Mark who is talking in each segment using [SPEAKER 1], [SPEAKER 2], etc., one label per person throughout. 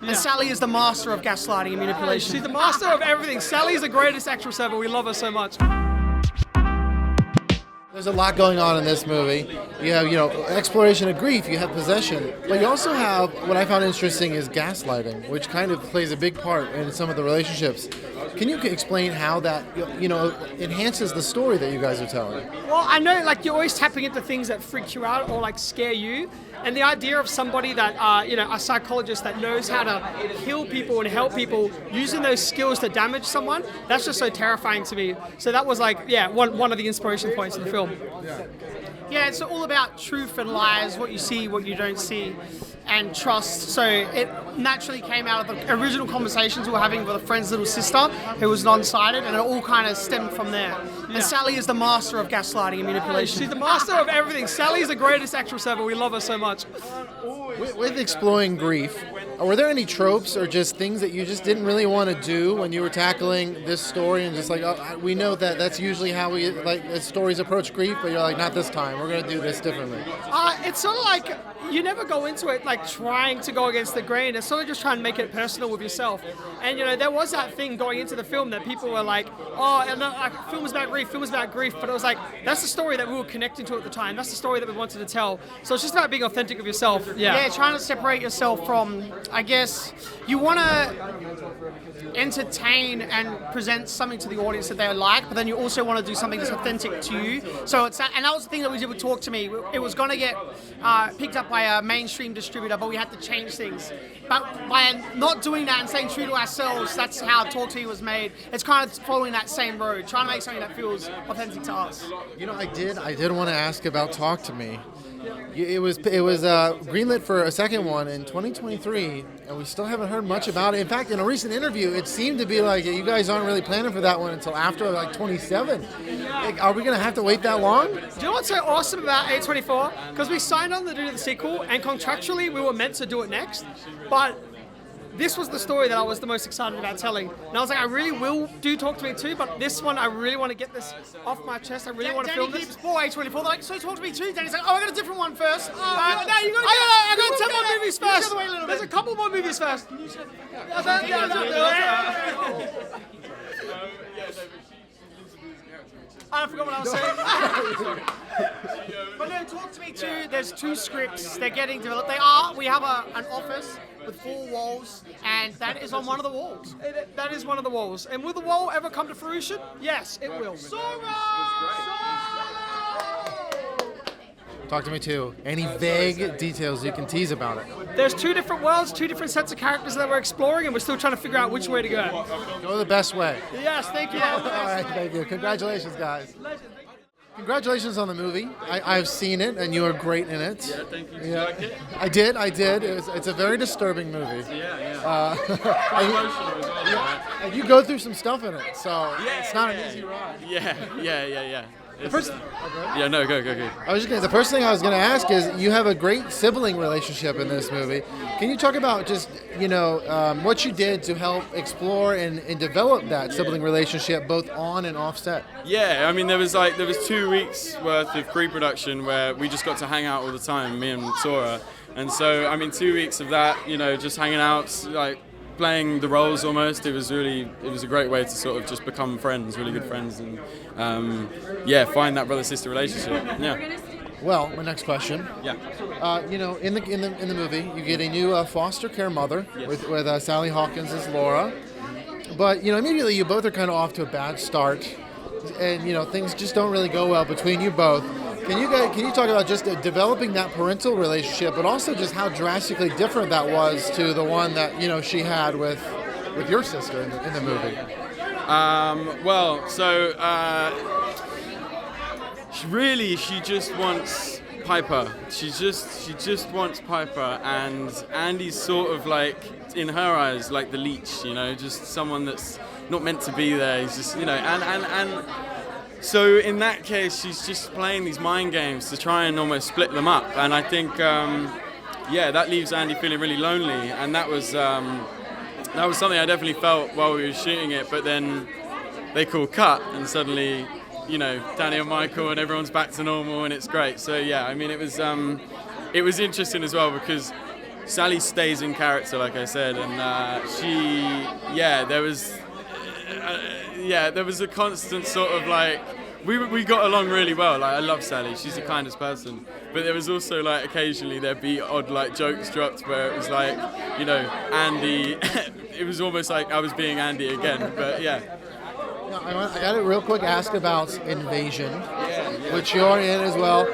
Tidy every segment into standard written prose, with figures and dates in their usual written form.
[SPEAKER 1] And Sally is the master of gaslighting and manipulation.
[SPEAKER 2] She's the master of everything. Sally is the greatest actress ever. We love her so much.
[SPEAKER 3] There's a lot going on in this movie. You have, exploration of grief, you have possession, but you also have, what I found interesting is gaslighting, which kind of plays a big part in some of the relationships. Can you explain how that, enhances the story that you guys are telling?
[SPEAKER 2] Well, I know, you're always tapping into things that freak you out or, scare you. And the idea of somebody that, a psychologist that knows how to heal people and help people using those skills to damage someone, that's just so terrifying to me. So that was one of the inspiration points in the film. Yeah, it's all about truth and lies, what you see, what you don't see, and trust. So it naturally came out of the original conversations we were having with a friend's little sister who was non-sighted, and it all kind of stemmed from there. Yeah. And Sally is the master of gaslighting and manipulation.
[SPEAKER 1] She's the master of everything. Sally is the greatest actress ever. We love her so much.
[SPEAKER 3] With exploring grief, were there any tropes or just things that you just didn't really want to do when you were tackling this story and just we know that that's usually how we stories approach grief, but you're not this time, we're going to do this differently?
[SPEAKER 2] It's sort of you never go into it trying to go against the grain. It's sort of just trying to make it personal with yourself. And there was that thing going into the film that people were film is about grief, but it was that's the story that we were connecting to at the time. That's the story that we wanted to tell. So it's just about being authentic with yourself. Yeah, trying to separate yourself from, I guess, you want to entertain and present something to the audience that they like, but then you also want to do something that's authentic to you. So it's that, and that was the thing that we did with Talk to Me. It was going to get picked up by a mainstream distributor, but we had to change things. But by not doing that and staying true to ourselves, that's how Talk to Me was made. It's kind of following that same road, trying to make something that feels authentic to us.
[SPEAKER 3] I did want to ask about Talk to Me. It was greenlit for a second one in 2023, and we still haven't heard much about it. In fact, in a recent interview, it seemed to be you guys aren't really planning for that one until after 27. Are we going to have to wait that long?
[SPEAKER 2] Do you know what's so awesome about A24? Because we signed on to do the sequel, and contractually we were meant to do it next, but this was the story that I was the most excited about telling. And I was I really will do Talk to Me too, but this one, I really want to get this off my chest. I really want to film this.
[SPEAKER 1] Danny keeps A24. They're so Talk to Me too. Danny's I got a different one first.
[SPEAKER 2] I got 10 more movies first. There's a couple more movies first. I forgot what I was saying. But no, Talk to Me too. There's 2 scripts. They're getting developed. We have an office with 4 walls, and that is on one of the walls. That is one of the walls. And will the wall ever come to fruition? Yes, it will. Sora!
[SPEAKER 3] Talk to Me too. Any vague details you can tease about it?
[SPEAKER 2] There's 2 different worlds, 2 different sets of characters that we're exploring, and we're still trying to figure out which way to go.
[SPEAKER 3] Go the best way.
[SPEAKER 2] Yes, thank you.
[SPEAKER 3] All right, thank you. Congratulations, guys. Congratulations on the movie. I've seen it, and you are great in it.
[SPEAKER 4] Yeah, thank you. Did you like it?
[SPEAKER 3] I did. It's a very disturbing movie.
[SPEAKER 4] Yeah. Emotional as well.
[SPEAKER 3] And you go through some stuff in it, so it's not an easy ride.
[SPEAKER 4] Yeah.
[SPEAKER 3] The first,
[SPEAKER 4] Go.
[SPEAKER 3] I was just gonna. The first thing I was gonna ask is, you have a great sibling relationship in this movie. Can you talk about just what you did to help explore and develop that sibling relationship both on and off set?
[SPEAKER 4] Yeah, I mean there was 2 weeks worth of pre-production where we just got to hang out all the time, me and Sora, and so 2 weeks of that, just hanging out, playing the roles almost. It was a great way to sort of just become friends, really good friends, and find that brother-sister relationship. Yeah.
[SPEAKER 3] Well, my next question.
[SPEAKER 4] Yeah.
[SPEAKER 3] In the movie, you get a new foster care mother with Sally Hawkins as Laura, but immediately you both are kind of off to a bad start, and things just don't really go well between you both. Can you talk about just developing that parental relationship, but also just how drastically different that was to the one that she had with your sister in the movie?
[SPEAKER 4] She just wants Piper. She just wants Piper, and Andy's sort of in her eyes the leech, just someone that's not meant to be there. He's just and so in that case, she's just playing these mind games to try and almost split them up, and I think that leaves Andy feeling really lonely, and that was something I definitely felt while we were shooting it. But then they call cut, and suddenly Danny and Michael and everyone's back to normal, and it's great. So it was interesting as well, because Sally stays in character, like I said, and there was a constant sort of like, we got along really well. Like, I love Sally, she's the kindest person. But there was also like occasionally there'd be odd like jokes dropped where it was like, you know, Andy. It was almost like I was being Andy again. But yeah.
[SPEAKER 3] Now, I got to real quick ask about Invasion, which you're in as well.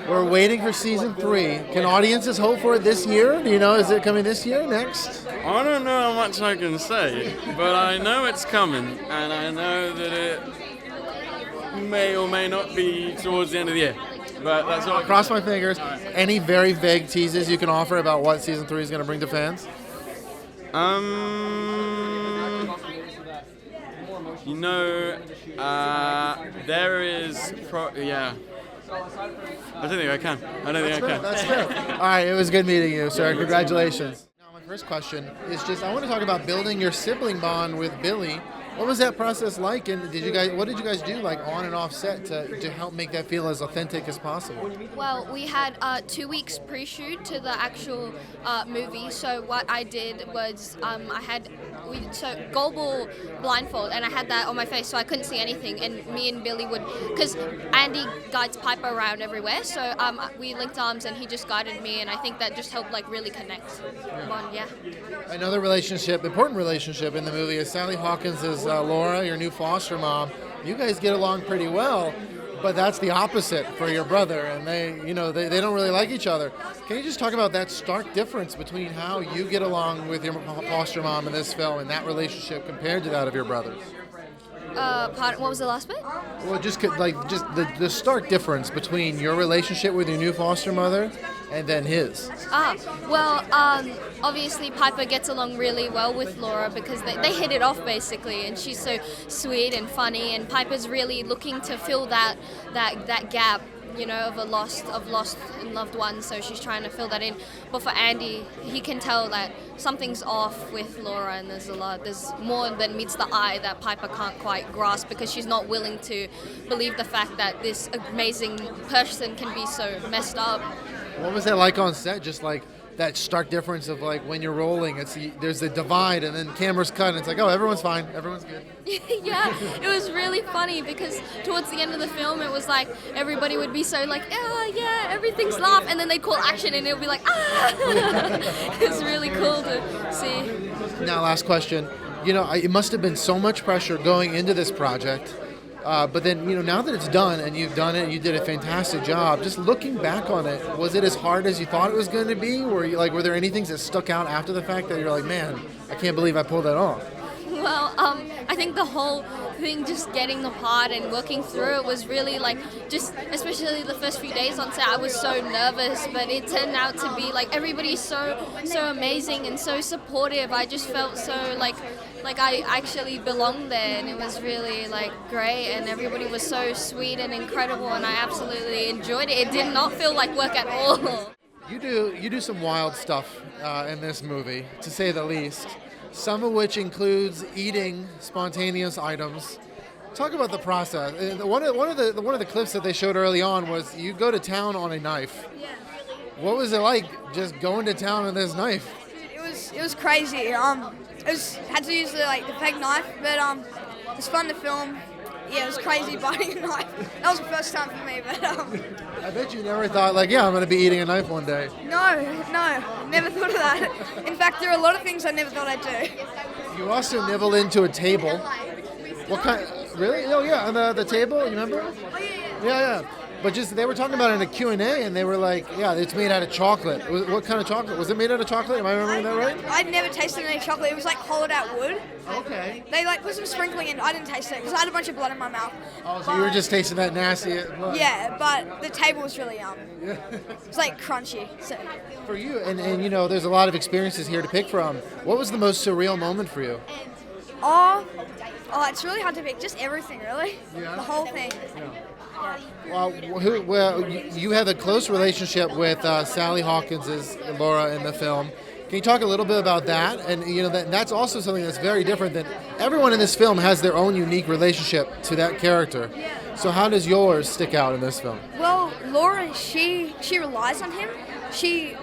[SPEAKER 3] We're waiting for season 3. Can audiences hope for it this year? Do you know, is it coming this year, next?
[SPEAKER 4] I don't know how much I can say, but I know it's coming, and I know that it may or may not be towards the end of the year. But that's all.
[SPEAKER 3] Cross my fingers. Any very vague teases you can offer about what season 3 is going to bring to fans?
[SPEAKER 4] You know, there is I don't think I can.
[SPEAKER 3] That's fair. All right, it was good meeting you, sir. Congratulations. Now, my first question is just, I want to talk about building your sibling bond with Billy. What was that process like, and what did you guys do, like, on and off set to help make that feel as authentic as possible?
[SPEAKER 5] Well, we had 2 weeks pre-shoot to the actual movie. So what I did was global blindfold, and I had that on my face, so I couldn't see anything. And me and Billy would, because Andy guides Piper around everywhere, so we linked arms, and he just guided me, and I think that just helped like really connect. Yeah.
[SPEAKER 3] Another important relationship in the movie is Sally Hawkins is Laura, your new foster mom. You guys get along pretty well, but that's the opposite for your brother, and they don't really like each other. Can you just talk about that stark difference between how you get along with your foster mom in this film and that relationship compared to that of your brothers?
[SPEAKER 5] What was the last bit?
[SPEAKER 3] Well, just the stark difference between your relationship with your new foster mother and then his.
[SPEAKER 5] Obviously Piper gets along really well with Laura because they hit it off basically, and she's so sweet and funny, and Piper's really looking to fill that gap, you know, of lost and loved ones, so she's trying to fill that in. But for Andy, he can tell that something's off with Laura, and there's more than meets the eye that Piper can't quite grasp because she's not willing to believe the fact that this amazing person can be so messed up.
[SPEAKER 3] What was that like on set? Just like that stark difference of like when you're rolling, there's a divide, and then cameras cut, and it's like, oh, everyone's fine, everyone's good.
[SPEAKER 5] Yeah, it was really funny because towards the end of the film, it was like everybody would be so like, yeah, everything's laugh, and then they'd call action, and it would be like, It was really cool to see.
[SPEAKER 3] Now, last question. You know, it must have been so much pressure going into this project. But then, you know, now that it's done and you've done it, you did a fantastic job. Just looking back on it, was it as hard as you thought it was going to be? Were there any things that stuck out after the fact that you're like, man, I can't believe I pulled that off?
[SPEAKER 5] Well, I think the whole thing, just getting the part and working through it was really like, just especially the first few days on set, I was so nervous, but it turned out to be like everybody's so amazing and so supportive. I just felt so like I actually belonged there, and it was really like great, and everybody was so sweet and incredible, and I absolutely enjoyed it. It did not feel like work at all.
[SPEAKER 3] You do some wild stuff in this movie, to say the least. Some of which includes eating spontaneous items. Talk about the process. One of the clips that they showed early on was you go to town on a knife.
[SPEAKER 5] Yeah.
[SPEAKER 3] What was it like just going to town on this knife?
[SPEAKER 6] It was crazy. Had to use the fake knife, but it was fun to film. Yeah, it was crazy biting a knife. That was the first time for me, but
[SPEAKER 3] I bet you never thought I'm going to be eating a knife one day.
[SPEAKER 6] No, never thought of that. In fact, there are a lot of things I never thought I'd do.
[SPEAKER 3] You also nibble into a table. What kind? Really? Oh yeah, on the table. You remember?
[SPEAKER 6] Oh yeah.
[SPEAKER 3] Yeah. But they were talking about it in a Q&A, and they were like, yeah, it's made out of chocolate. What kind of chocolate? Was it made out of chocolate? Am I remembering that right?
[SPEAKER 6] I'd never tasted any chocolate. It was like hollowed out wood.
[SPEAKER 3] Okay.
[SPEAKER 6] They put some sprinkling in. I didn't taste it because I had a bunch of blood in my mouth.
[SPEAKER 3] Oh, so you were just tasting that nasty blood.
[SPEAKER 6] Yeah, but the table was really yum. It's like crunchy. So.
[SPEAKER 3] For you, and you know, there's a lot of experiences here to pick from. What was the most surreal moment for you?
[SPEAKER 6] Oh, it's really hard to pick. Just everything, really.
[SPEAKER 3] Yeah.
[SPEAKER 6] The whole thing.
[SPEAKER 3] Yeah. Well, you have a close relationship with Sally Hawkins as Laura in the film. Can you talk a little bit about that? And you know that's also something that's very different. Than everyone in this film has their own unique relationship to that character. So how does yours stick out in this film?
[SPEAKER 6] Well, Laura, she relies on him. She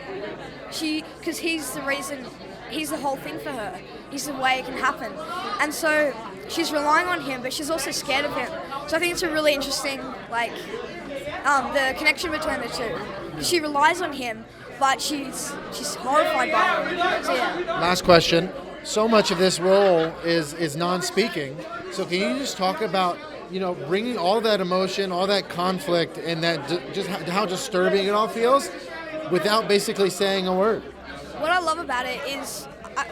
[SPEAKER 6] because he's the reason, he's the whole thing for her. He's the way it can happen. And so she's relying on him, but she's also scared of him. So I think it's a really interesting, like, the connection between the two. She relies on him, but she's horrified by him. So yeah.
[SPEAKER 3] Last question. So much of this role is non-speaking. So can you just talk about, bringing all that emotion, all that conflict, and that just how disturbing it all feels without basically saying a word?
[SPEAKER 6] What I love about it is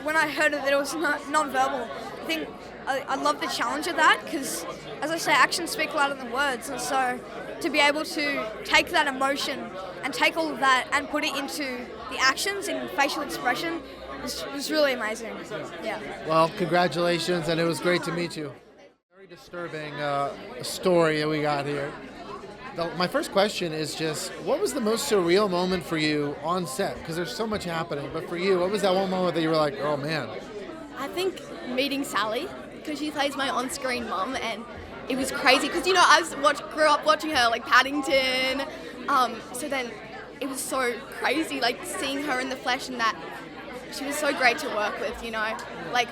[SPEAKER 6] when I heard that it was non-verbal, I think I love the challenge of that because, as I say, actions speak louder than words. And so to be able to take that emotion and take all of that and put it into the actions and facial expression is really amazing. Yeah.
[SPEAKER 3] Well, congratulations, and it was great to meet you. Very disturbing story that we got here. My first question is just, what was the most surreal moment for you on set? Because there's so much happening, but for you, what was that one moment that you were like, oh man?
[SPEAKER 7] I think meeting Sally, because she plays my on-screen mum, and it was crazy because I grew up watching her like Paddington, so then it was so crazy like seeing her in the flesh, and that she was so great to work with, like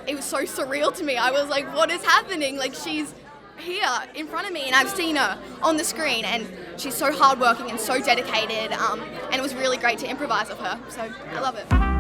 [SPEAKER 7] it was so surreal to me. I was like, what is happening? Like she's here in front of me and I've seen her on the screen, and she's so hardworking and so dedicated, and it was really great to improvise with her, so I love it.